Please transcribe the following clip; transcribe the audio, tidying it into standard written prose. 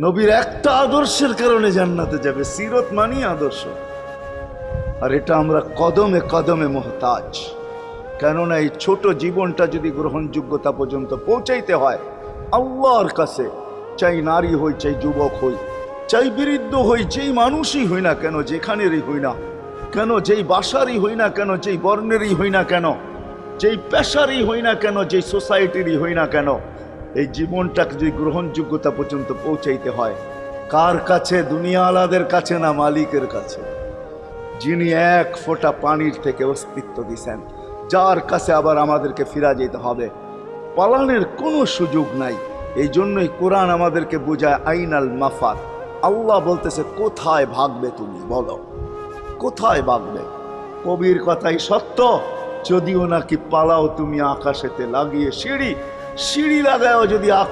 নবীর একটা আদর্শের কারণে জান্নাতে যাবে। সিরত মানি আদর্শ। আর এটা আমরা কদমে কদমে মুহতাজ। কেননা এই ছোট জীবনটা যদি গ্রহণযোগ্যতা পর্যন্ত পৌঁছাইতে হয় আল্লাহর কাছে, চাই নারী হই, চাই যুবক হই, চাই বৃদ্ধ হই, যেই মানুষই হই না কেন, যেখানেরই হই না কেন, যেই বাসারই হই না কেন, যেই বর্ণেরই হই না কেন, যেই পেশারই হই না কেন, যেই সোসাইটিরই হই না কেন, এই জীবনটাকে যদি গ্রহণযোগ্যতা পর্যন্ত পৌঁছাইতে হয় কার কাছে? দুনিয়া আলাদের কাছে না, মালিকের কাছে, যিনি এক ফোঁটা পানির থেকে অস্তিত্ব দিয়েছেন, যার কাছে আবার আমাদেরকে ফিরা যেতে হবে। পালানের কোনো সুযোগ নাই। এই জন্যই কোরআন আমাদেরকে বোঝায় আইনাল মাফার। আল্লাহ বলতেছে কোথায় ভাগবে তুমি, বলো কোথায় ভাগবে? কবির কথাই সত্য, যদিও নাকি পালাও তুমি আকাশেতে লাগিয়ে সিঁড়ি, সিঁড়ি লাগাও যদি